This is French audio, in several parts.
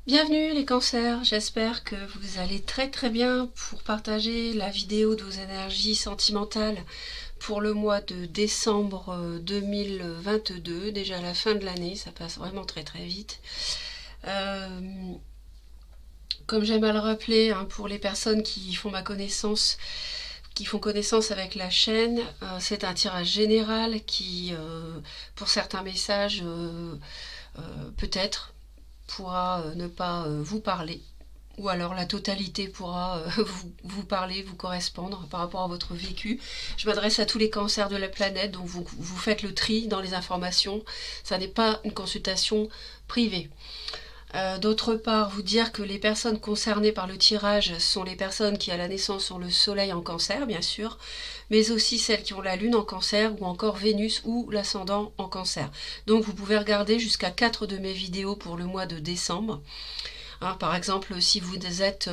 Bienvenue les cancers, j'espère que vous allez très bien pour partager la vidéo de vos énergies sentimentales pour le mois de décembre 2022, déjà la fin de l'année, ça passe vraiment très vite. Comme j'aime à le rappeler, hein, pour les personnes qui font qui font connaissance avec la chaîne, c'est un tirage général qui, pour certains messages, peut-être pourra ne pas vous parler, ou alors la totalité pourra vous parler, vous correspondre par rapport à votre vécu. Je m'adresse à tous les cancers de la planète, donc vous faites le tri dans les informations. Ça n'est pas une consultation privée. D'autre part, vous dire que les personnes concernées par le tirage sont les personnes qui à la naissance ont le soleil en cancer, bien sûr, mais aussi celles qui ont la lune en cancer ou encore Vénus ou l'ascendant en cancer. Donc vous pouvez regarder jusqu'à 4 de mes vidéos pour le mois de décembre. Hein, par exemple, si vous êtes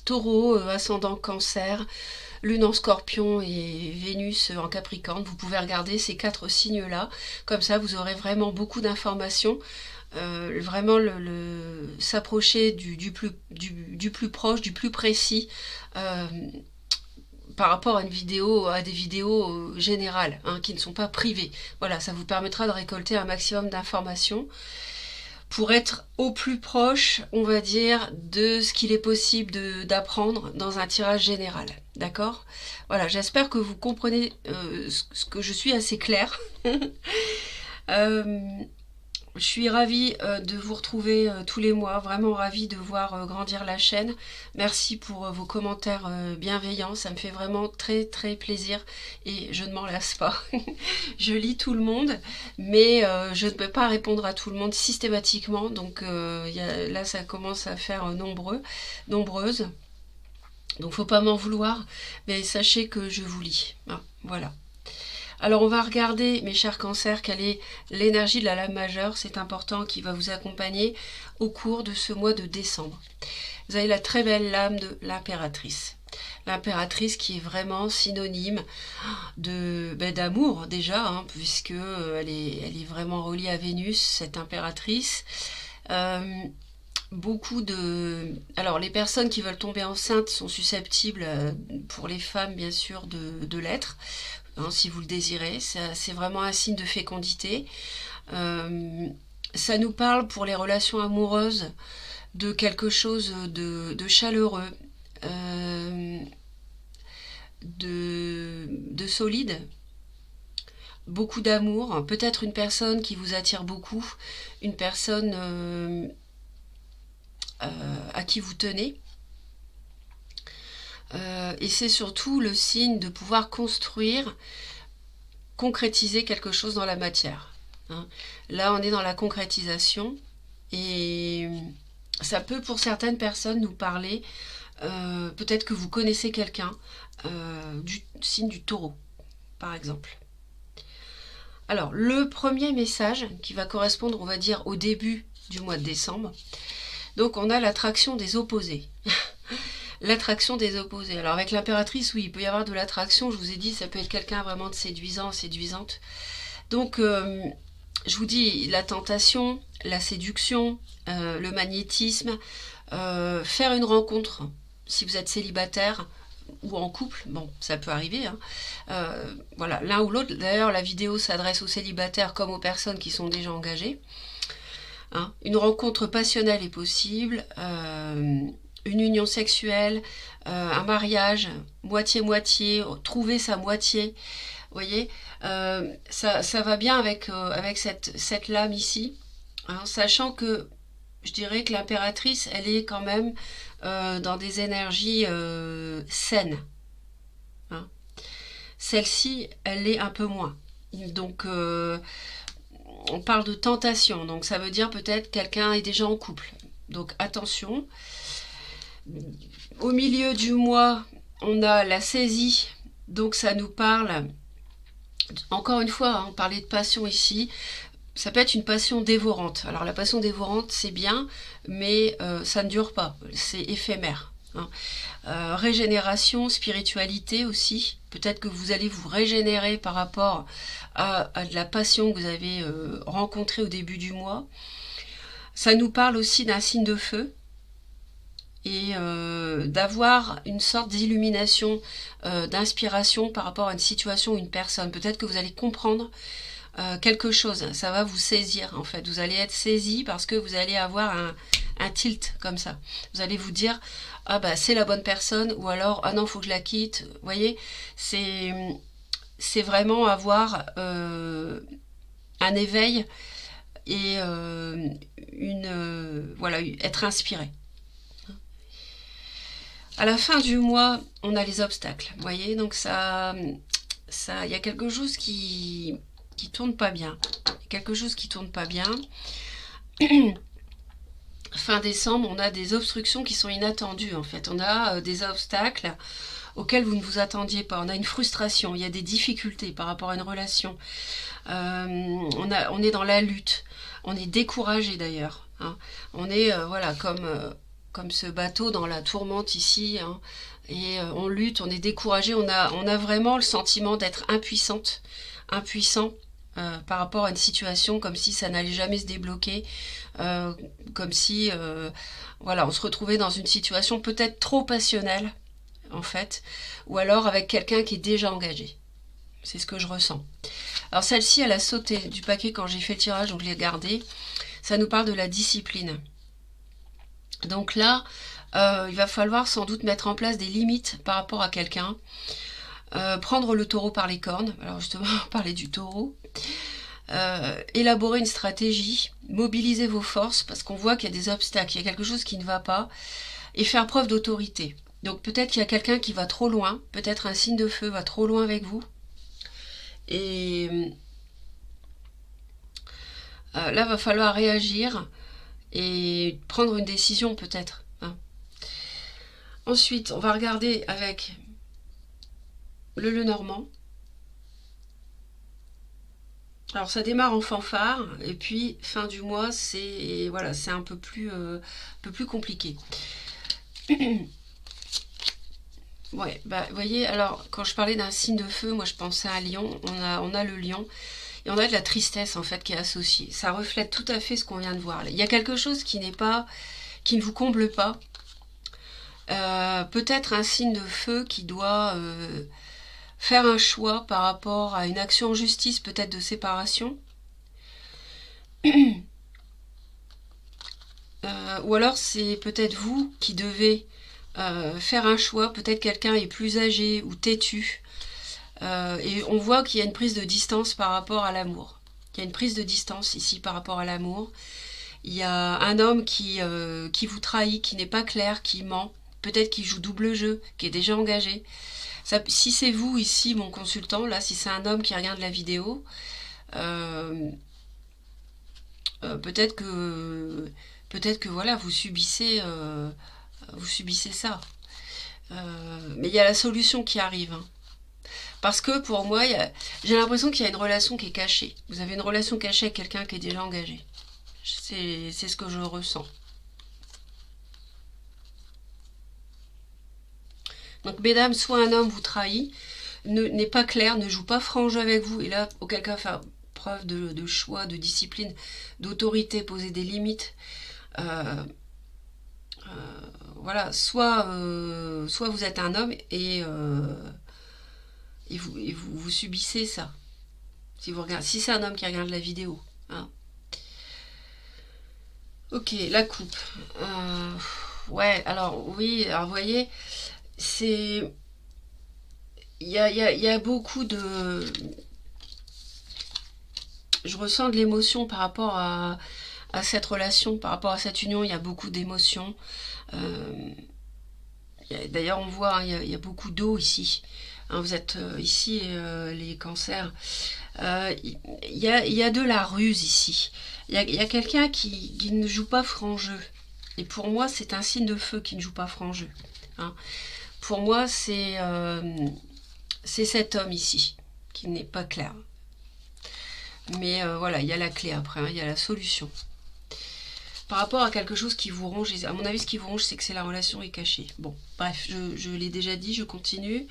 taureau, ascendant cancer, lune en scorpion et Vénus en capricorne, vous pouvez regarder ces 4 signes-là. Comme ça, vous aurez vraiment beaucoup d'informations. Vraiment s'approcher du plus proche, du plus précis par rapport à à des vidéos générales, hein, qui ne sont pas privées. Voilà, ça vous permettra de récolter un maximum d'informations pour être au plus proche, on va dire, de ce qu'il est possible d'apprendre dans un tirage général. D'accord? Voilà, j'espère que vous comprenez ce que je suis assez claire. Je suis ravie de vous retrouver tous les mois, vraiment ravie de voir grandir la chaîne. Merci pour vos commentaires bienveillants, ça me fait vraiment très plaisir et je ne m'en lasse pas. Je lis tout le monde, mais je ne peux pas répondre à tout le monde systématiquement, donc là ça commence à faire nombreuses. Donc faut pas m'en vouloir, mais sachez que je vous lis. Ah, voilà. Alors on va regarder, mes chers cancers, quelle est l'énergie de la lame majeure, c'est important, qui va vous accompagner au cours de ce mois de décembre. Vous avez la très belle lame de l'impératrice. L'impératrice qui est vraiment synonyme d'amour déjà, hein, puisque elle est vraiment reliée à Vénus, cette impératrice. Alors les personnes qui veulent tomber enceintes sont susceptibles, pour les femmes bien sûr, de l'être. Hein, si vous le désirez, c'est vraiment un signe de fécondité. Ça nous parle pour les relations amoureuses de quelque chose de chaleureux, de solide, beaucoup d'amour, peut-être une personne qui vous attire beaucoup, une personne à qui vous tenez. Et c'est surtout le signe de pouvoir concrétiser quelque chose dans la matière. Hein. Là, on est dans la concrétisation et ça peut, pour certaines personnes, nous parler, peut-être que vous connaissez quelqu'un du signe du taureau, par exemple. Alors, le premier message qui va correspondre, on va dire, au début du mois de décembre. Donc, on a l'attraction des opposés. L'attraction des opposés. Alors avec l'impératrice, oui, il peut y avoir de l'attraction. Je vous ai dit, ça peut être quelqu'un vraiment de séduisant, séduisante. Donc, je vous dis, la tentation, la séduction, le magnétisme, faire une rencontre, si vous êtes célibataire ou en couple, bon, ça peut arriver. Hein. Voilà, l'un ou l'autre. D'ailleurs, la vidéo s'adresse aux célibataires comme aux personnes qui sont déjà engagées. Hein. Une rencontre passionnelle est possible. Une union sexuelle, un mariage, moitié-moitié, trouver sa moitié, vous voyez, ça va bien avec cette lame ici, hein, sachant que je dirais que l'impératrice, elle est quand même dans des énergies saines. Hein. Celle-ci, elle l'est un peu moins. Donc, on parle de tentation, donc ça veut dire peut-être quelqu'un est déjà en couple. Donc, attention. Au milieu du mois, on a la saisie, donc ça nous parle, encore une fois, hein, on parlait de passion ici, ça peut être une passion dévorante. Alors la passion dévorante, c'est bien, mais ça ne dure pas, c'est éphémère. Hein. Régénération, spiritualité aussi, peut-être que vous allez vous régénérer par rapport à de la passion que vous avez rencontrée au début du mois. Ça nous parle aussi d'un signe de feu et d'avoir une sorte d'illumination, d'inspiration par rapport à une situation ou une personne. Peut-être que vous allez comprendre quelque chose, ça va vous saisir en fait. Vous allez être saisi parce que vous allez avoir un tilt comme ça. Vous allez vous dire ah bah c'est la bonne personne ou alors ah non faut que je la quitte. Vous voyez, c'est vraiment avoir un éveil et voilà, être inspiré. À la fin du mois, on a les obstacles. Vous voyez, donc il y a quelque chose qui tourne pas bien. Quelque chose qui tourne pas bien. Fin décembre, on a des obstructions qui sont inattendues en fait. On a des obstacles auxquels vous ne vous attendiez pas. On a une frustration, il y a des difficultés par rapport à une relation. On est dans la lutte. On est découragé d'ailleurs. Hein. On est voilà comme ce bateau dans la tourmente ici. Hein. Et on lutte, on est découragé. On a vraiment le sentiment d'être impuissant par rapport à une situation, comme si ça n'allait jamais se débloquer, comme si voilà, on se retrouvait dans une situation peut-être trop passionnelle en fait, ou alors avec quelqu'un qui est déjà engagé. C'est ce que je ressens. Alors celle-ci, elle a sauté du paquet quand j'ai fait le tirage, donc je l'ai gardée. Ça nous parle de la discipline. Donc là, il va falloir sans doute mettre en place des limites par rapport à quelqu'un. Prendre le taureau par les cornes. Alors justement, parler du taureau. Élaborer une stratégie, mobiliser vos forces, parce qu'on voit qu'il y a des obstacles, il y a quelque chose qui ne va pas, et faire preuve d'autorité. Donc peut-être qu'il y a quelqu'un qui va trop loin, peut-être un signe de feu va trop loin avec vous. Et là, va falloir réagir et prendre une décision peut-être. Hein. Ensuite, on va regarder avec le Lenormand. Alors ça démarre en fanfare et puis fin du mois c'est voilà, c'est un peu plus compliqué. Ouais, bah vous voyez, alors quand je parlais d'un signe de feu, moi je pensais à un lion, on a le lion et on a de la tristesse en fait qui est associée. Ça reflète tout à fait ce qu'on vient de voir. Il y a quelque chose qui ne vous comble pas. Peut-être un signe de feu qui doit faire un choix par rapport à une action en justice, peut-être de séparation. Ou alors c'est peut-être vous qui devez faire un choix, peut-être quelqu'un est plus âgé ou têtu. Et on voit qu'il y a une prise de distance par rapport à l'amour. Il y a une prise de distance ici par rapport à l'amour. Il y a un homme qui vous trahit, qui n'est pas clair, qui ment. Peut-être qu'il joue double jeu, qui est déjà engagé. Ça, si c'est vous ici, mon consultant, là, si c'est un homme qui regarde la vidéo, peut-être que voilà, vous subissez ça. Mais il y a la solution qui arrive. Hein. Parce que pour moi, j'ai l'impression qu'il y a une relation qui est cachée. Vous avez une relation cachée avec quelqu'un qui est déjà engagé. C'est ce que je ressens. Donc, mesdames, soit un homme vous trahit, n'est pas clair, ne joue pas franc jeu avec vous, et là, auquel cas, faire preuve de choix, de discipline, d'autorité, poser des limites. Voilà, soit vous êtes un homme et vous subissez ça. Si c'est un homme qui regarde la vidéo. Hein. Ok, la coupe. Ouais, alors oui, alors vous voyez, c'est... Il y a beaucoup de... Je ressens de l'émotion par rapport à cette relation, par rapport à cette union, il y a beaucoup d'émotions. D'ailleurs, on voit, hein, il y a beaucoup d'eau ici. Hein, vous êtes ici, les cancers. Il y a de la ruse ici. Il y a quelqu'un qui ne joue pas franc jeu. Et pour moi, c'est un signe de feu qui ne joue pas franc jeu. Hein. Pour moi, c'est cet homme ici qui n'est pas clair. Mais voilà, il y a la clé après, hein, il y a la solution. Par rapport à quelque chose qui vous ronge, à mon avis, ce qui vous ronge, c'est que c'est la relation est cachée. Bon, bref, je l'ai déjà dit, je continue.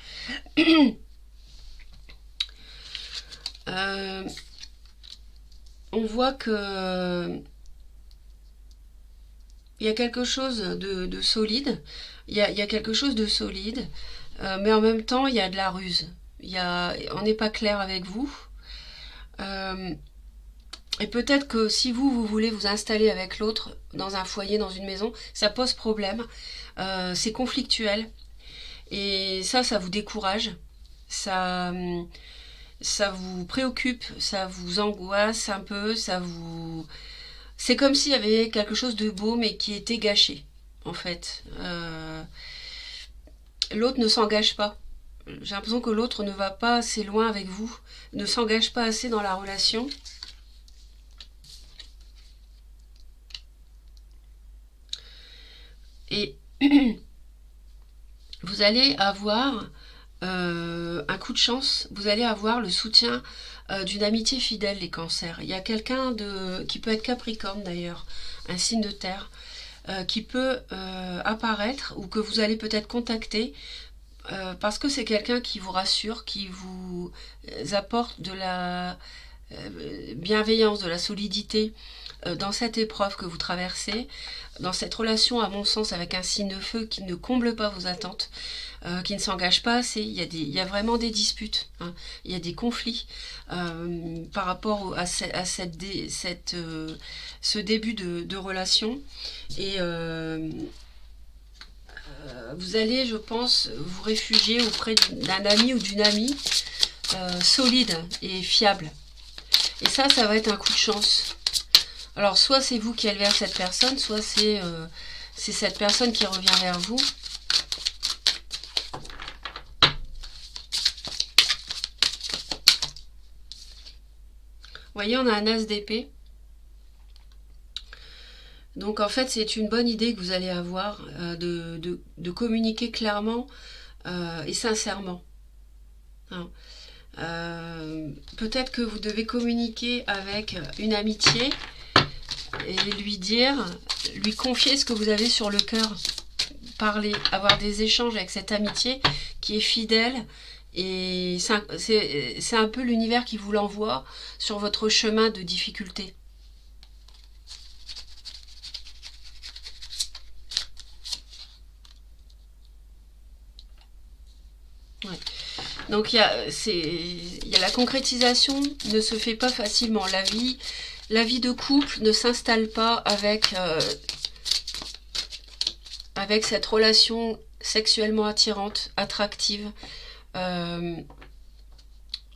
On voit que Il y a quelque chose de solide. Il y a quelque chose de solide. Mais en même temps, il y a de la ruse. On n'est pas clair avec vous. Euh, et peut-être que si vous voulez vous installer avec l'autre dans un foyer, dans une maison, ça pose problème. C'est conflictuel. Et ça vous décourage. Ça, ça vous préoccupe, ça vous angoisse un peu, c'est comme s'il y avait quelque chose de beau mais qui était gâché, en fait. L'autre ne s'engage pas. J'ai l'impression que l'autre ne va pas assez loin avec vous, ne s'engage pas assez dans la relation. Et vous allez avoir un coup de chance, vous allez avoir le soutien d'une amitié fidèle, les cancers. Il y a quelqu'un qui peut être Capricorne d'ailleurs, un signe de terre, qui peut apparaître ou que vous allez peut-être contacter parce que c'est quelqu'un qui vous rassure, qui vous apporte de la bienveillance, de la solidité dans cette épreuve que vous traversez, dans cette relation à mon sens avec un signe de feu qui ne comble pas vos attentes, qui ne s'engage pas assez. Il y a vraiment des disputes, hein. Il y a des conflits par rapport à ce début de relation. Et vous allez, je pense, vous réfugier auprès d'un ami ou d'une amie solide et fiable. Et ça va être un coup de chance. Alors, soit c'est vous qui allez vers cette personne, soit c'est cette personne qui revient vers vous. Vous voyez, on a un as d'épée. Donc, en fait, c'est une bonne idée que vous allez avoir de communiquer clairement et sincèrement. Hein. Peut-être que vous devez communiquer avec une amitié et lui confier ce que vous avez sur le cœur, parler, avoir des échanges avec cette amitié qui est fidèle, et c'est un peu l'univers qui vous l'envoie sur votre chemin de difficulté. Ouais. Donc il y a la concrétisation ne se fait pas facilement. La vie de couple ne s'installe pas avec cette relation sexuellement attirante, attractive.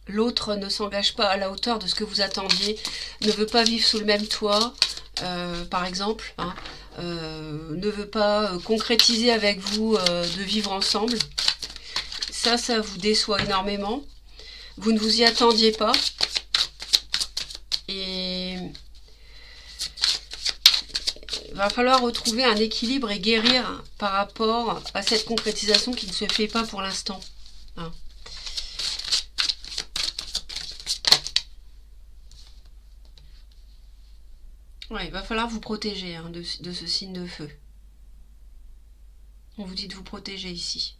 L'autre ne s'engage pas à la hauteur de ce que vous attendiez, ne veut pas vivre sous le même toit, par exemple, hein, ne veut pas concrétiser avec vous de vivre ensemble. Ça vous déçoit énormément. Vous ne vous y attendiez pas. Et il va falloir retrouver un équilibre et guérir par rapport à cette concrétisation qui ne se fait pas pour l'instant. Hein. Ouais, il va falloir vous protéger hein, de ce signe de feu. On vous dit de vous protéger ici.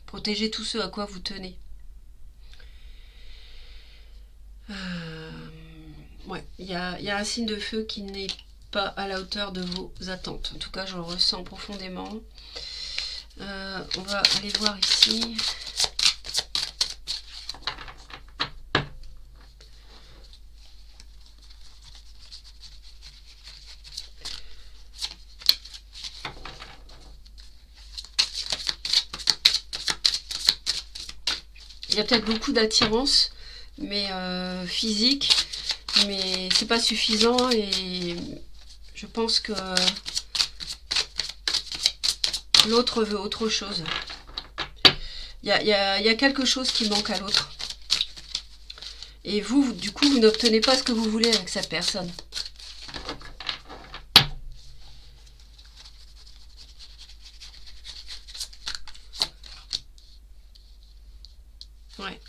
Protégez tout ce à quoi vous tenez. Ouais, il y a un signe de feu qui n'est pas à la hauteur de vos attentes. En tout cas, je le ressens profondément. On va aller voir ici. Il y a peut-être beaucoup d'attirance, mais physique, mais c'est pas suffisant et je pense que l'autre veut autre chose. Il y a quelque chose qui manque à l'autre. Et vous, du coup, vous n'obtenez pas ce que vous voulez avec cette personne. Ouais.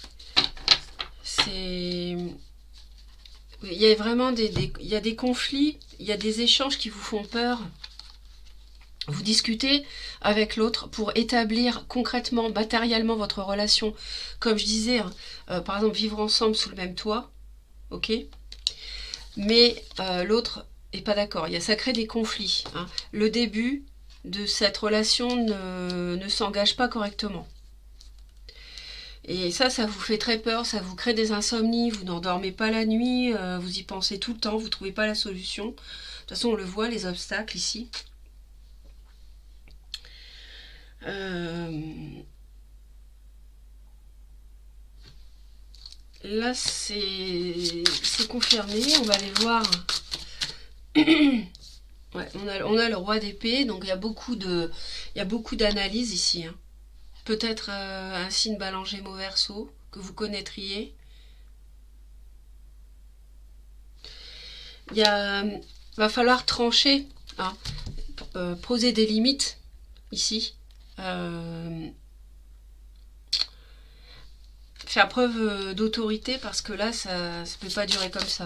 Il y a vraiment il y a des conflits, il y a des échanges qui vous font peur. Vous discutez avec l'autre pour établir concrètement, matériellement votre relation. Comme je disais, hein, par exemple, vivre ensemble sous le même toit, ok. Mais l'autre est pas d'accord. Ça crée des conflits, hein. Le début de cette relation ne s'engage pas correctement. Et ça vous fait très peur, ça vous crée des insomnies, vous n'endormez pas la nuit, vous y pensez tout le temps, vous ne trouvez pas la solution. De toute façon, on le voit, les obstacles ici. Là, c'est confirmé, on va aller voir. Ouais, on a le roi d'épée, donc il y a beaucoup d'analyses ici, hein. Peut-être un signe Balance Gémeaux Verseau que vous connaîtriez. Va falloir trancher, hein, poser des limites ici. Faire preuve d'autorité parce que là, ça ne peut pas durer comme ça.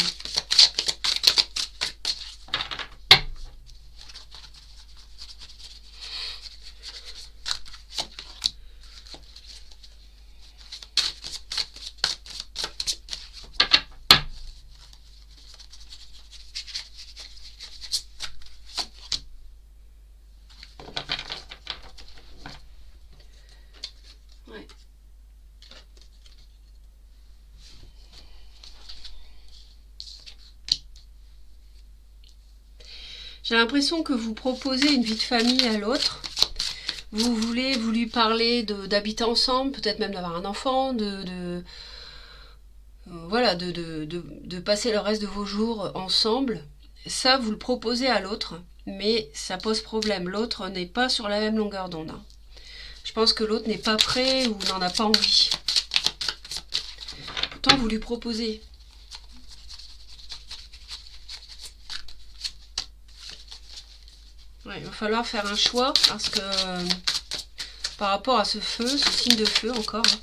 Ouais. J'ai l'impression que vous proposez une vie de famille à l'autre. Vous lui parler d'habiter ensemble, peut-être même d'avoir un enfant, voilà, de passer le reste de vos jours ensemble. Ça, vous le proposez à l'autre, mais ça pose problème. L'autre n'est pas sur la même longueur d'onde, hein. Je pense que l'autre n'est pas prêt ou n'en a pas envie. Pourtant, vous lui proposez. Ouais, il va falloir faire un choix parce que par rapport à ce feu, ce signe de feu encore, hein.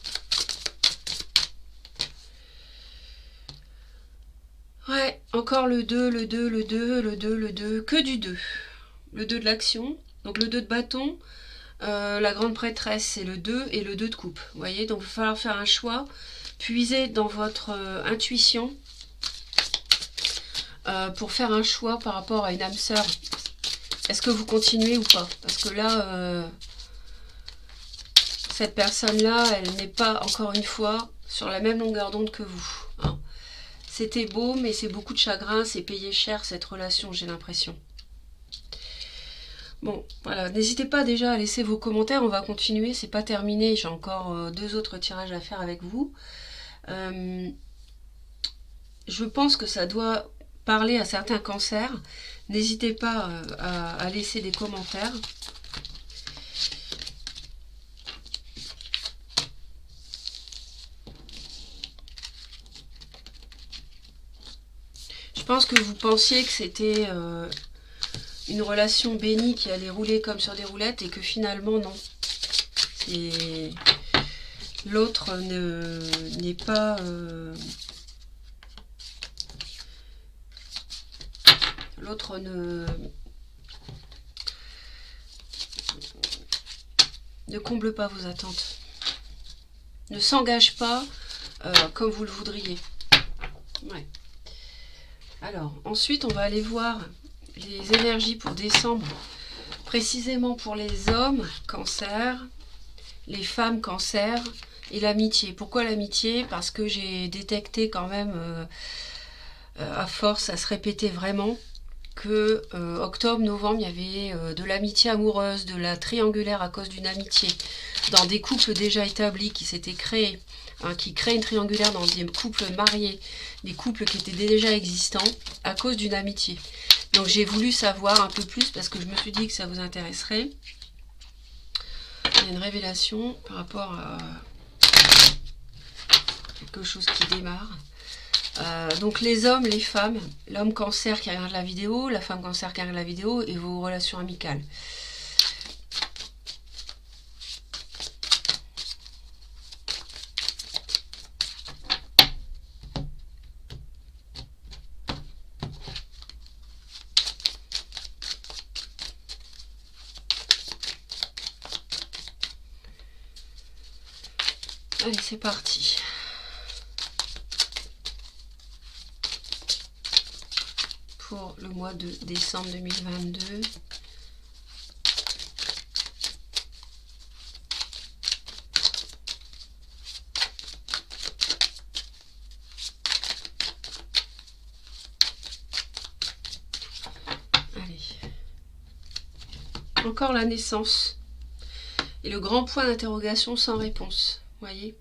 Ouais, encore le 2, le 2, le 2, le 2, le 2, que du 2. Le 2 de l'action, donc le 2 de bâton, la grande prêtresse c'est le 2 et le 2 de coupe. Vous voyez, donc il va falloir faire un choix, puiser dans votre intuition pour faire un choix par rapport à une âme sœur. Est-ce que vous continuez ou pas? Parce que là, cette personne-là, elle n'est pas, encore une fois, sur la même longueur d'onde que vous, hein. C'était beau, mais c'est beaucoup de chagrin, c'est payé cher cette relation, j'ai l'impression. Bon, voilà, n'hésitez pas déjà à laisser vos commentaires, on va continuer, c'est pas terminé, j'ai encore 2 autres tirages à faire avec vous. Je pense que ça doit parler à certains cancers, n'hésitez pas à laisser des commentaires. Je pense que vous pensiez que c'était une relation bénie qui allait rouler comme sur des roulettes et que finalement non. L'autre n'est pas... L'autre ne comble pas vos attentes. Ne s'engage pas comme vous le voudriez. Ouais. Alors, ensuite, on va aller voir les énergies pour décembre, précisément pour les hommes, cancer, les femmes, cancer, et l'amitié. Pourquoi l'amitié? Parce que j'ai détecté quand même, à force à se répéter vraiment, que octobre, novembre, il y avait de l'amitié amoureuse, de la triangulaire à cause d'une amitié, dans des couples déjà établis qui s'étaient créés, hein, qui créent une triangulaire dans des couples mariés, des couples qui étaient déjà existants à cause d'une amitié. Donc j'ai voulu savoir un peu plus parce que je me suis dit que ça vous intéresserait. Il y a une révélation par rapport à quelque chose qui démarre. Donc les hommes, les femmes, l'homme cancer qui regarde la vidéo, la femme cancer qui regarde la vidéo et vos relations amicales. Allez, c'est parti. Pour le mois de décembre 2022. Allez. Encore la naissance. Et le grand point d'interrogation sans réponse. Voyez ?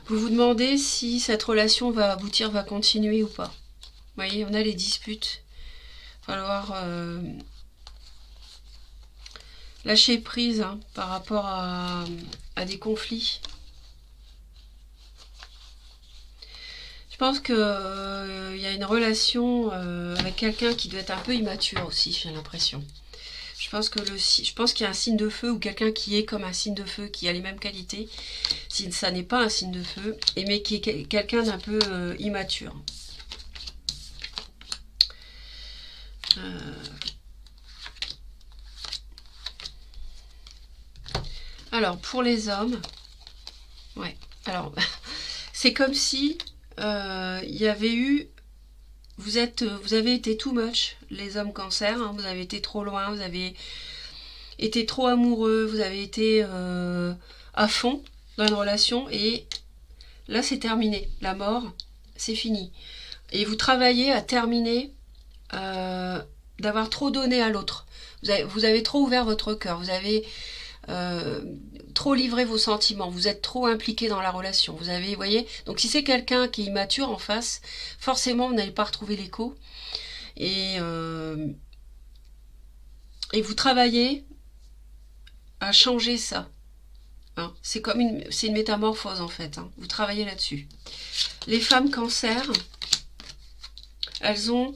Vous vous demandez si cette relation va aboutir, va continuer ou pas. Vous voyez, on a les disputes. Il va falloir lâcher prise hein, par rapport à des conflits. Je pense qu'il y a une relation avec quelqu'un qui doit être un peu immature aussi, j'ai l'impression. Je pense qu'il y a un signe de feu ou quelqu'un qui est comme un signe de feu, qui a les mêmes qualités, si ça n'est pas un signe de feu, mais qui est quelqu'un d'un peu immature. Alors, pour les hommes, ouais, alors, c'est comme si il y avait eu... Vous avez été too much, les hommes cancer, hein, vous avez été trop loin, vous avez été trop amoureux, vous avez été à fond dans une relation et là c'est terminé, la mort, c'est fini. Et vous travaillez à terminer d'avoir trop donné à l'autre. Vous avez trop ouvert votre cœur, vous avez trop livré vos sentiments, vous êtes trop impliqué dans la relation. Vous voyez, donc si c'est quelqu'un qui est immature en face, forcément vous n'allez pas retrouver l'écho. Et vous travaillez à changer ça. Hein. C'est une métamorphose en fait. Hein. Vous travaillez là-dessus. Les femmes cancer, elles ont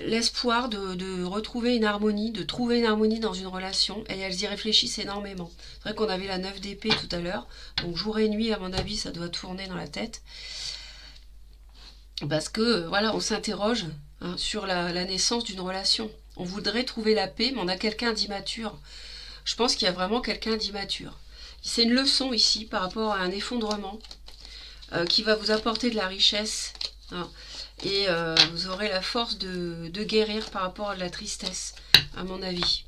l'espoir de retrouver une harmonie, de trouver une harmonie dans une relation, et elles y réfléchissent énormément. C'est vrai qu'on avait la 9 d'épée tout à l'heure, donc jour et nuit, à mon avis, ça doit tourner dans la tête. Parce que, voilà, on s'interroge hein, sur la naissance d'une relation. On voudrait trouver la paix, mais on a quelqu'un d'immature. Je pense qu'il y a vraiment quelqu'un d'immature. C'est une leçon ici par rapport à un effondrement qui va vous apporter de la richesse. Hein. Et vous aurez la force de guérir par rapport à de la tristesse, à mon avis.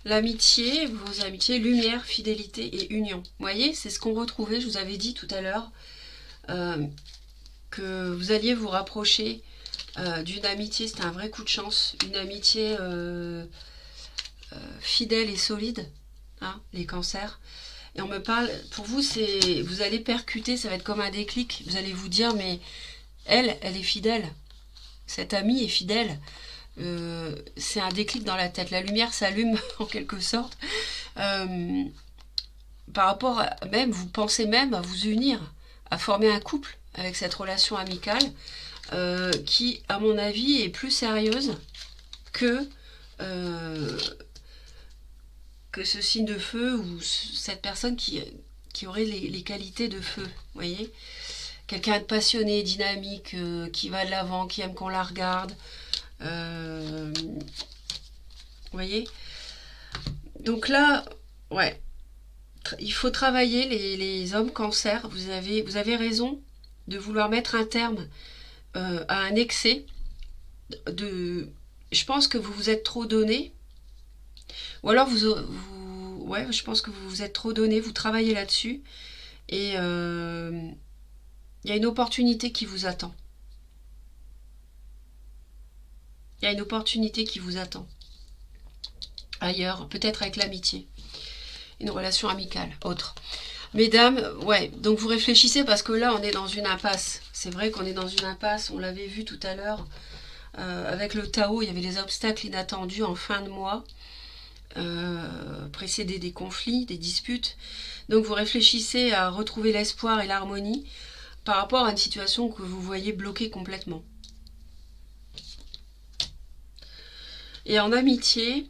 L'amitié, vos amitiés, lumière, fidélité et union. Vous voyez, c'est ce qu'on retrouvait, je vous avais dit tout à l'heure, que vous alliez vous rapprocher d'une amitié, c'était un vrai coup de chance, une amitié fidèle et solide, hein, les cancers. Et on me parle, pour vous, vous allez percuter, ça va être comme un déclic. Vous allez vous dire, mais elle est fidèle. Cette amie est fidèle. C'est un déclic dans la tête. La lumière s'allume en quelque sorte. Par rapport à même, vous pensez même à vous unir, à former un couple avec cette relation amicale qui, à mon avis, est plus sérieuse que ce signe de feu ou cette personne qui aurait les qualités de feu, vous voyez, quelqu'un de passionné, dynamique, qui va de l'avant, qui aime qu'on la regarde, vous voyez. Donc là, ouais, il faut travailler les hommes cancer. Vous avez raison de vouloir mettre un terme à un excès je pense que vous vous êtes trop donné. Ou alors ouais, je pense que vous vous êtes trop donné, vous travaillez là-dessus. Et il y a une opportunité qui vous attend. Il y a une opportunité qui vous attend. Ailleurs, peut-être avec l'amitié. Une relation amicale, autre. Mesdames, ouais, donc vous réfléchissez parce que là, on est dans une impasse. C'est vrai qu'on est dans une impasse, on l'avait vu tout à l'heure. Avec le Tao, il y avait des obstacles inattendus en fin de mois. Précédé des conflits, des disputes. Donc vous réfléchissez à retrouver l'espoir et l'harmonie par rapport à une situation que vous voyez bloquée complètement. Et en amitié,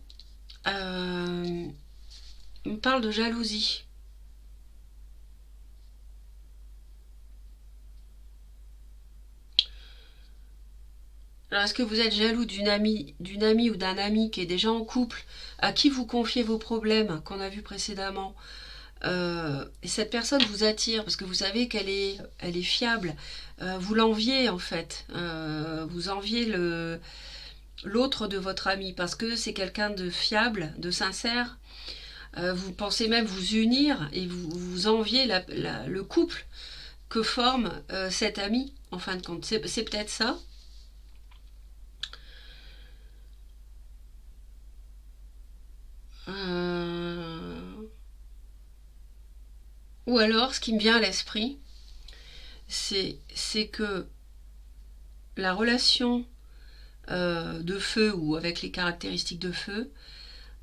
on parle de jalousie. Alors, est-ce que vous êtes jaloux d'une amie ou d'un ami qui est déjà en couple, à qui vous confiez vos problèmes qu'on a vus précédemment, Et cette personne vous attire parce que vous savez qu'elle est, elle est fiable. Vous l'enviez en fait. Vous enviez l'autre de votre ami parce que c'est quelqu'un de fiable, de sincère. Vous pensez même vous unir et vous enviez le couple que forme cet ami en fin de compte. C'est peut-être ça. Ou alors, ce qui me vient à l'esprit, c'est que la relation de feu ou avec les caractéristiques de feu,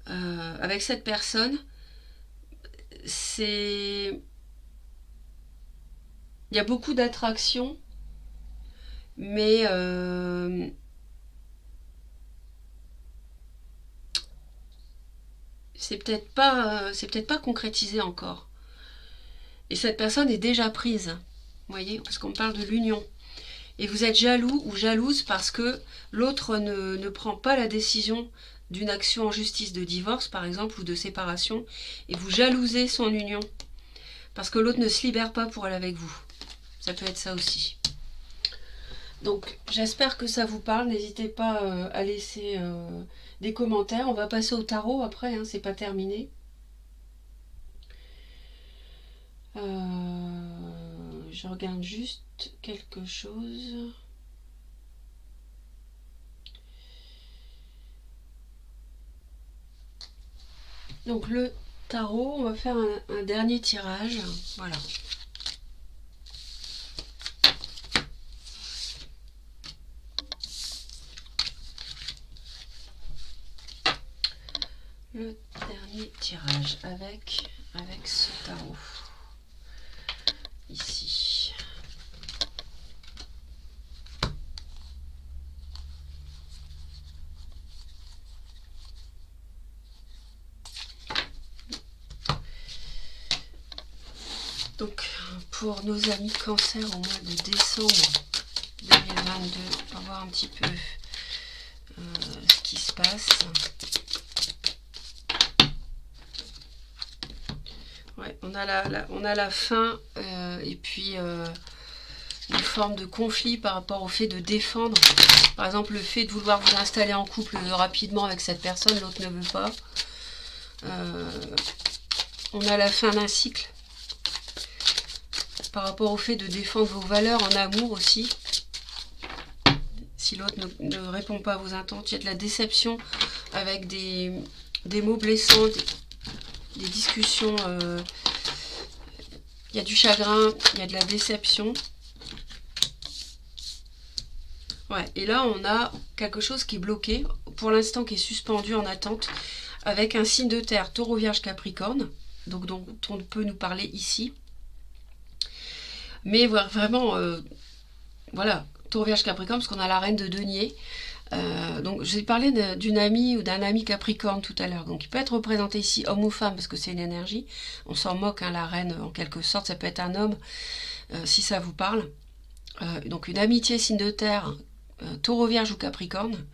avec cette personne, c'est... Il y a beaucoup d'attraction, mais c'est peut-être pas concrétisé encore. Et cette personne est déjà prise, vous voyez, parce qu'on parle de l'union. Et vous êtes jaloux ou jalouse parce que l'autre ne prend pas la décision d'une action en justice de divorce, par exemple, ou de séparation, et vous jalousez son union, parce que l'autre ne se libère pas pour aller avec vous. Ça peut être ça aussi. Donc, j'espère que ça vous parle. N'hésitez pas à laisser des commentaires. On va passer au tarot après, hein, c'est pas terminé. Je regarde juste quelque chose. Donc le tarot, on va faire un dernier tirage. Voilà. Le dernier tirage avec ce tarot. Ici. Donc, pour nos amis cancer au mois de décembre 2022, on va voir un petit peu ce qui se passe. Ouais, on a la fin et puis une forme de conflit par rapport au fait de défendre. Par exemple, le fait de vouloir vous installer en couple rapidement avec cette personne, l'autre ne veut pas. On a la fin d'un cycle. Par rapport au fait de défendre vos valeurs en amour aussi. Si l'autre ne répond pas à vos attentes, il y a de la déception avec des mots blessants, des discussions. Il y a du chagrin, il y a de la déception. Ouais, et là on a quelque chose qui est bloqué, pour l'instant qui est suspendu en attente, avec un signe de terre, Taureau, Vierge, Capricorne, donc dont on peut nous parler ici. Mais vraiment, voilà, Taureau, Vierge, Capricorne, parce qu'on a la reine de denier. Donc j'ai parlé d'une amie ou d'un ami Capricorne tout à l'heure. Donc il peut être représenté ici homme ou femme parce que c'est une énergie. On s'en moque, hein, la reine en quelque sorte. Ça peut être un homme si ça vous parle. Donc une amitié signe de terre, Taureau, Vierge ou Capricorne.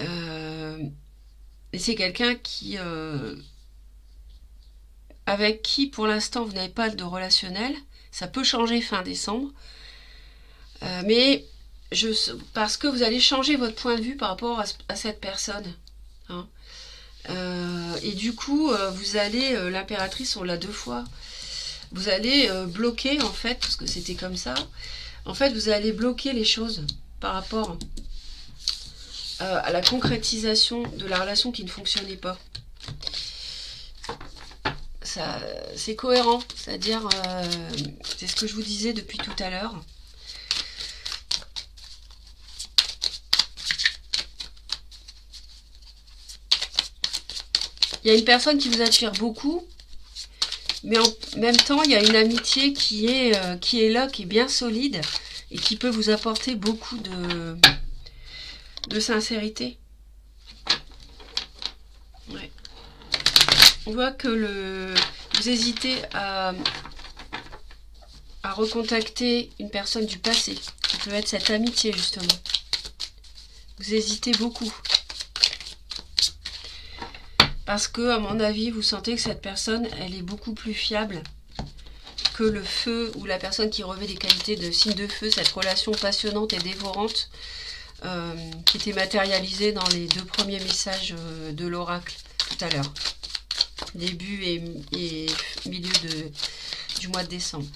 Et c'est quelqu'un qui avec qui pour l'instant vous n'avez pas de relationnel. Ça peut changer fin décembre. Mais parce que vous allez changer votre point de vue par rapport à cette personne. Hein. Et du coup, vous allez, l'impératrice, on l'a 2 fois, vous allez bloquer, en fait, parce que c'était comme ça, en fait, vous allez bloquer les choses par rapport à la concrétisation de la relation qui ne fonctionnait pas. C'est cohérent, c'est-à-dire, c'est ce que je vous disais depuis tout à l'heure. Il y a une personne qui vous attire beaucoup, mais en même temps, il y a une amitié qui est là, qui est bien solide, et qui peut vous apporter beaucoup de sincérité. Ouais. On voit que vous hésitez à recontacter une personne du passé, qui peut être cette amitié, justement. Vous hésitez beaucoup. Parce que, à mon avis, vous sentez que cette personne, elle est beaucoup plus fiable que le feu ou la personne qui revêt des qualités de signe de feu, cette relation passionnante et dévorante qui était matérialisée dans les 2 premiers messages de l'oracle tout à l'heure. Début et milieu du mois de décembre.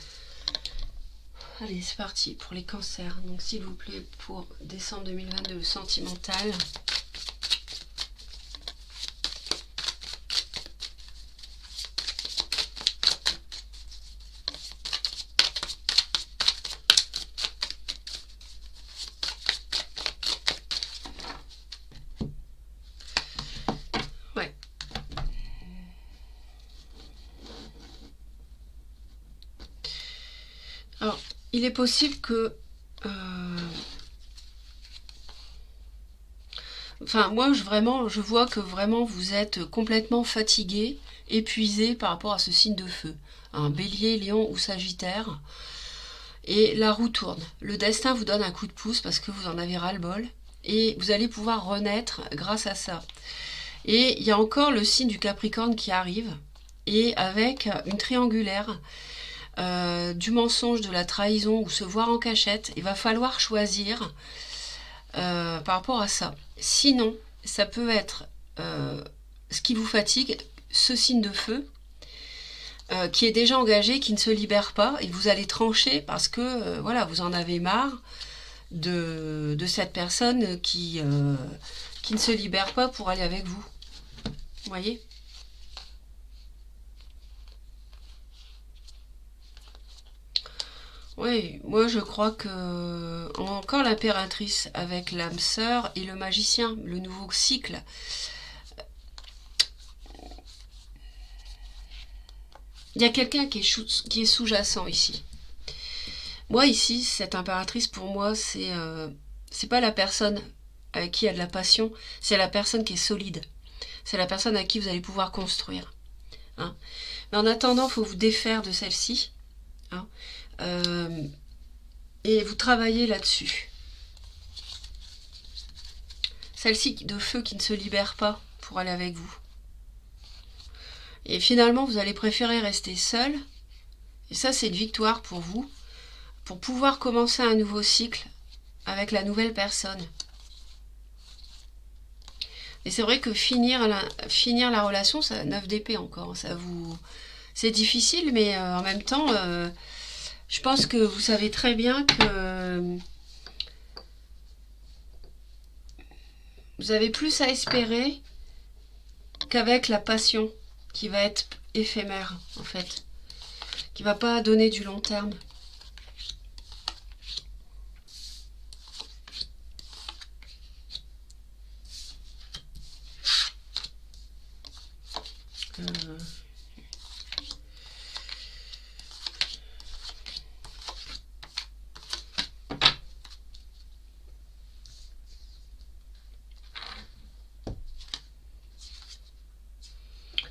Allez, c'est parti pour les cancers. Donc, s'il vous plaît, pour décembre 2022, sentimental. Ouais. Alors, il est possible que... Enfin, moi, je vois que vraiment vous êtes complètement fatigué, épuisé par rapport à ce signe de feu. Un bélier, lion ou sagittaire. Et la roue tourne. Le destin vous donne un coup de pouce parce que vous en avez ras-le-bol. Et vous allez pouvoir renaître grâce à ça. Et il y a encore le signe du Capricorne qui arrive. Et avec une triangulaire du mensonge, de la trahison ou se voir en cachette, il va falloir choisir par rapport à ça. Sinon, ça peut être ce qui vous fatigue, ce signe de feu, qui est déjà engagé, qui ne se libère pas, et vous allez trancher parce que voilà, vous en avez marre de cette personne qui ne se libère pas pour aller avec vous. Vous voyez ? Oui, moi je crois que encore l'impératrice avec l'âme sœur et le magicien, le nouveau cycle. Il y a quelqu'un qui est sous-jacent ici. Moi ici, cette impératrice pour moi, c'est pas la personne avec qui il y a de la passion, c'est la personne qui est solide. C'est la personne à qui vous allez pouvoir construire. Hein. Mais en attendant, il faut vous défaire de celle-ci. Hein. Et vous travaillez là-dessus. Celle-ci de feu qui ne se libère pas pour aller avec vous. Et finalement, vous allez préférer rester seul. Et ça, c'est une victoire pour vous. Pour pouvoir commencer un nouveau cycle avec la nouvelle personne. Et c'est vrai que finir la relation, ça 9 d'épée encore. C'est difficile, mais en même temps, je pense que vous savez très bien que vous avez plus à espérer qu'avec la passion qui va être éphémère, en fait. Qui va pas donner du long terme.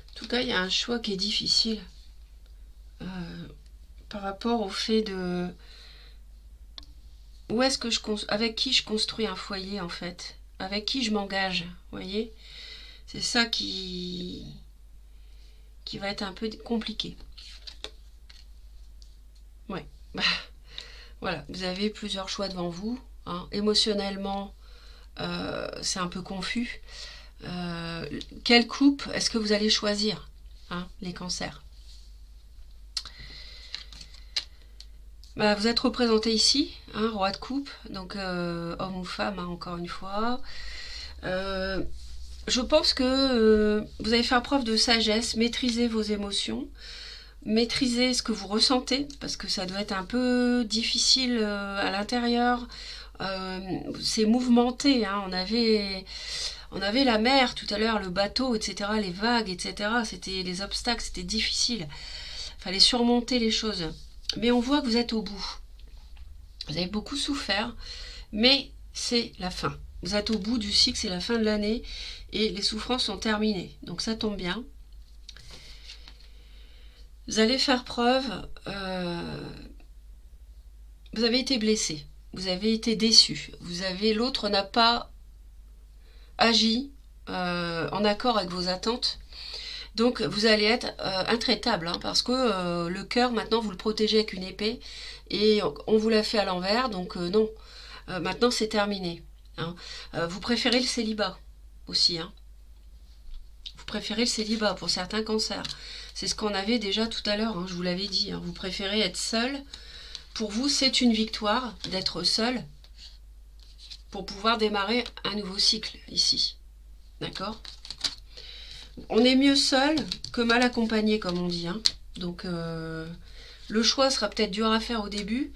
En tout cas, il y a un choix qui est difficile par rapport au fait de où est-ce que avec qui je construis un foyer en fait, avec qui je m'engage, vous voyez, c'est ça qui va être un peu compliqué. Ouais, voilà, vous avez plusieurs choix devant vous. Hein. Émotionnellement, c'est un peu confus. Quelle coupe est-ce que vous allez choisir, hein, les cancers? Vous êtes représenté ici, hein, roi de coupe, donc homme ou femme, hein, encore une fois. Je pense que vous allez faire preuve de sagesse, maîtriser vos émotions, maîtriser ce que vous ressentez, parce que ça doit être un peu difficile à l'intérieur. C'est mouvementé, hein, on avait la mer tout à l'heure, le bateau, etc., les vagues, etc. C'était les obstacles, c'était difficile. Il fallait surmonter les choses. Mais on voit que vous êtes au bout. Vous avez beaucoup souffert, mais c'est la fin. Vous êtes au bout du cycle, c'est la fin de l'année, et les souffrances sont terminées. Donc ça tombe bien. Vous allez faire preuve... vous avez été blessé, vous avez été déçu. L'autre n'a pas agi en accord avec vos attentes. Donc vous allez être intraitable, hein, parce que le cœur, maintenant, vous le protégez avec une épée, et on vous l'a fait à l'envers, donc non. Maintenant, c'est terminé. Hein. Vous préférez le célibat aussi. Hein. Vous préférez le célibat pour certains cancers. C'est ce qu'on avait déjà tout à l'heure, hein, je vous l'avais dit. Hein. Vous préférez être seul. Pour vous, c'est une victoire d'être seul pour pouvoir démarrer un nouveau cycle ici. D'accord ? On est mieux seul que mal accompagné, comme on dit. Hein. Donc, le choix sera peut-être dur à faire au début,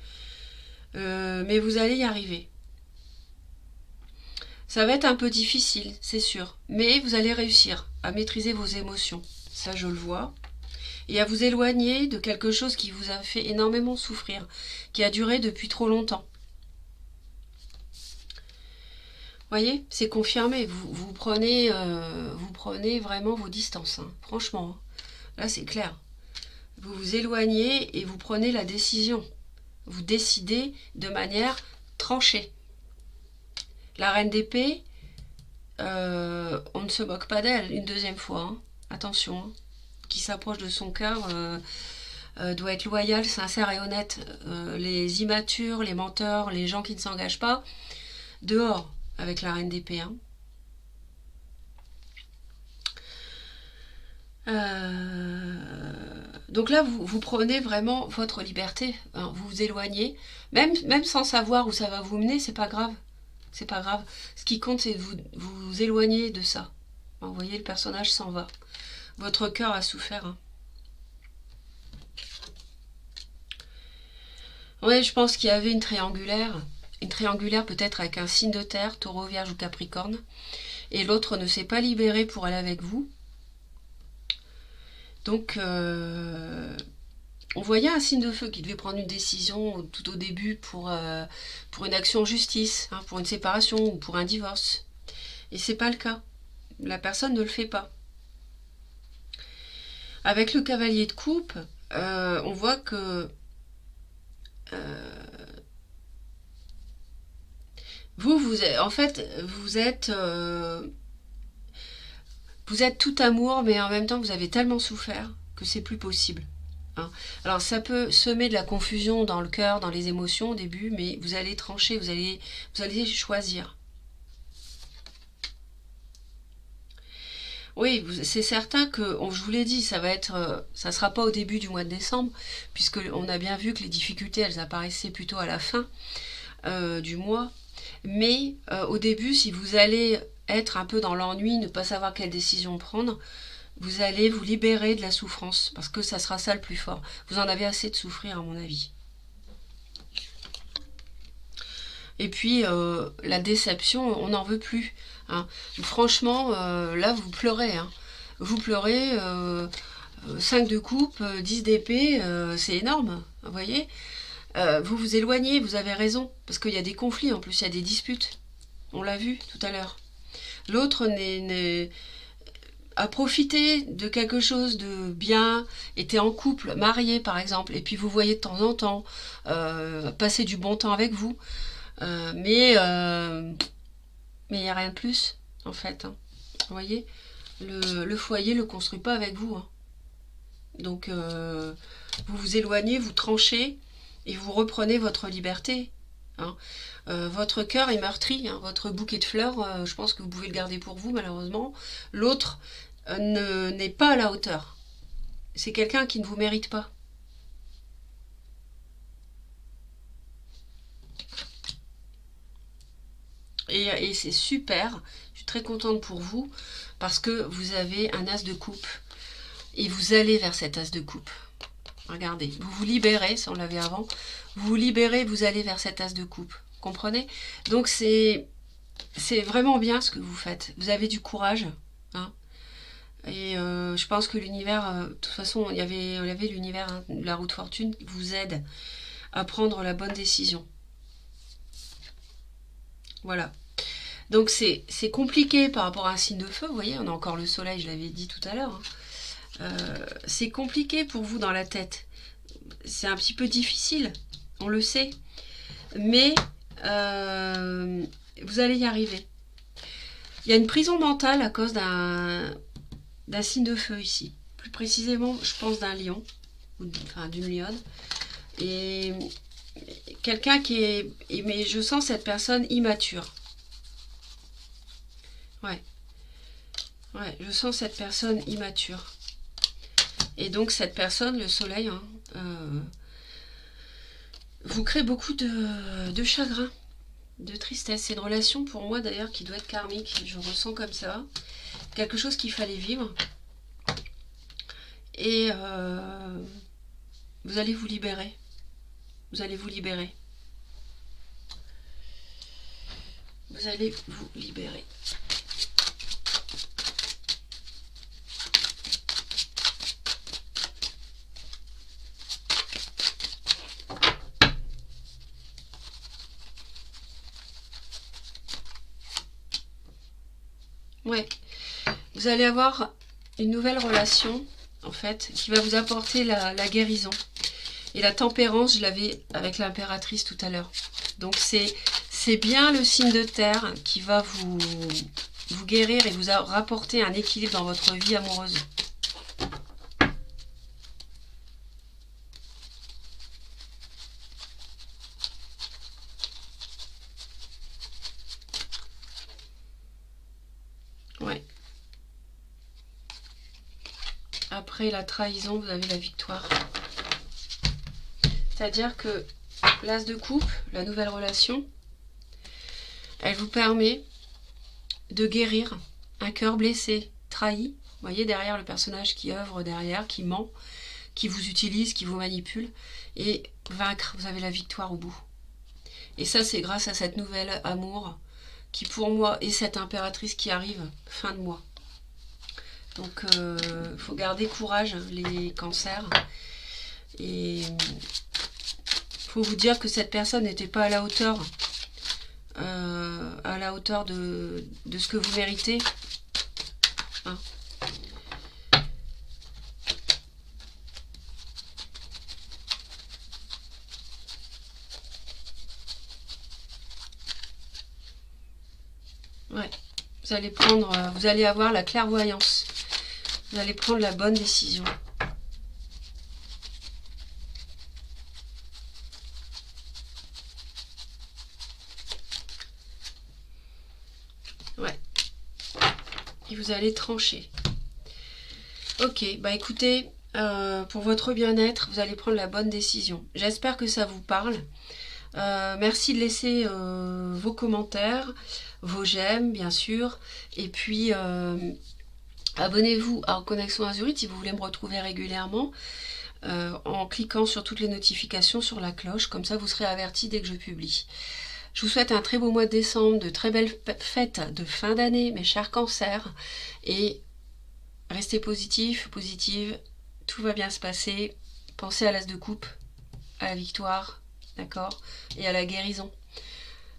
mais vous allez y arriver. Ça va être un peu difficile, c'est sûr, mais vous allez réussir à maîtriser vos émotions. Ça, je le vois. Et à vous éloigner de quelque chose qui vous a fait énormément souffrir, qui a duré depuis trop longtemps. Voyez, c'est confirmé. Vous prenez vraiment vos distances. Hein. Franchement, là c'est clair. Vous vous éloignez et vous prenez la décision. Vous décidez de manière tranchée. La reine d'épée, on ne se moque pas d'elle une deuxième fois. Hein. Attention, hein. Qui s'approche de son cœur doit être loyal, sincère et honnête. Les immatures, les menteurs, les gens qui ne s'engagent pas, dehors avec la reine d'épée. Hein. Donc là, vous prenez vraiment votre liberté. Hein, vous vous éloignez, même sans savoir où ça va vous mener, c'est pas grave. C'est pas grave. Ce qui compte, c'est de vous éloigner de ça. Vous voyez, le personnage s'en va. Votre cœur a souffert. Hein. Oui, je pense qu'il y avait une triangulaire peut-être avec un signe de terre, taureau, vierge ou capricorne, et l'autre ne s'est pas libéré pour aller avec vous. Donc, on voyait un signe de feu qui devait prendre une décision tout au début pour une action en justice, hein, pour une séparation ou pour un divorce. Et c'est pas le cas. La personne ne le fait pas. Avec le cavalier de coupe, on voit que en fait, vous êtes tout amour, mais en même temps, vous avez tellement souffert que c'est plus possible. Hein. Alors, ça peut semer de la confusion dans le cœur, dans les émotions au début, mais vous allez trancher, vous allez choisir. Oui, c'est certain que, je vous l'ai dit, ça sera pas au début du mois de décembre, puisque on a bien vu que les difficultés, elles apparaissaient plutôt à la fin du mois. Mais au début, si vous allez être un peu dans l'ennui, ne pas savoir quelle décision prendre, vous allez vous libérer de la souffrance, parce que ça sera ça le plus fort. Vous en avez assez de souffrir, à mon avis. Et puis, la déception, on n'en veut plus. Hein. Franchement, là, vous pleurez. Hein. Vous pleurez, 5 de coupe, 10 d'épée, c'est énorme, vous voyez. Vous vous éloignez, vous avez raison, parce qu'il y a des conflits, en plus, il y a des disputes. On l'a vu tout à l'heure. L'autre a profité de quelque chose de bien, était en couple, marié par exemple, et puis vous voyez de temps en temps passer du bon temps avec vous, mais il n'y a rien de plus, en fait. Hein. Vous voyez, le foyer ne le construit pas avec vous. Hein. Donc, vous vous éloignez, vous tranchez, et vous reprenez votre liberté. Hein. Votre cœur est meurtri, hein. Votre bouquet de fleurs, je pense que vous pouvez le garder pour vous, malheureusement. L'autre n'est pas à la hauteur. C'est quelqu'un qui ne vous mérite pas. Et c'est super, je suis très contente pour vous, parce que vous avez un as de coupe. Et vous allez vers cet as de coupe. Regardez, vous vous libérez, ça on l'avait avant, vous vous libérez, vous allez vers cet as de coupe. Comprenez? Donc c'est vraiment bien ce que vous faites. Vous avez du courage. Hein. Et je pense que l'univers, de toute façon, il y avait l'univers, hein, la roue de fortune, qui vous aide à prendre la bonne décision. Voilà. Donc c'est compliqué par rapport à un signe de feu, vous voyez, on a encore le soleil, je l'avais dit tout à l'heure. Hein. C'est compliqué pour vous dans la tête. C'est un petit peu difficile, on le sait. Mais vous allez y arriver. Il y a une prison mentale à cause d'un signe de feu ici. Plus précisément, je pense d'un lion, enfin d'une lionne. Et quelqu'un qui est... Mais je sens cette personne immature. Ouais. Ouais, je sens cette personne immature. Et donc cette personne, le soleil, hein, vous crée beaucoup de chagrin, de tristesse. C'est une relation pour moi d'ailleurs qui doit être karmique. Je ressens comme ça. Quelque chose qu'il fallait vivre. Et vous allez vous libérer. Vous allez vous libérer. Vous allez vous libérer. Ouais. Vous allez avoir une nouvelle relation, en fait, qui va vous apporter la guérison. Et la tempérance, je l'avais avec l'impératrice tout à l'heure. Donc c'est bien le signe de terre qui va vous guérir et vous rapporter un équilibre dans votre vie amoureuse. Ouais. Après la trahison, vous avez la victoire. C'est-à-dire que l'as de coupe, la nouvelle relation, elle vous permet de guérir un cœur blessé, trahi. Vous voyez derrière le personnage qui œuvre derrière, qui ment, qui vous utilise, qui vous manipule, et vaincre, vous avez la victoire au bout. Et ça, c'est grâce à cette nouvelle amour qui, pour moi, est cette impératrice qui arrive fin de mois. Donc, faut garder courage, les cancers. Et faut vous dire que cette personne n'était pas à la hauteur de ce que vous méritez. Hein. Ouais. Vous allez avoir la clairvoyance. Vous allez prendre la bonne décision. Ouais. Et vous allez trancher. Ok, bah écoutez, pour votre bien-être, vous allez prendre la bonne décision. J'espère que ça vous parle. Merci de laisser vos commentaires, vos j'aime, bien sûr. Et puis, abonnez-vous à Connexion Azurite si vous voulez me retrouver régulièrement. En cliquant sur toutes les notifications sur la cloche, comme ça vous serez averti dès que je publie. Je vous souhaite un très beau mois de décembre, de très belles fêtes de fin d'année, mes chers cancers, et restez positifs, positive, tout va bien se passer. Pensez à l'as de coupe, à la victoire, d'accord, et à la guérison.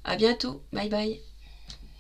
À bientôt, bye bye.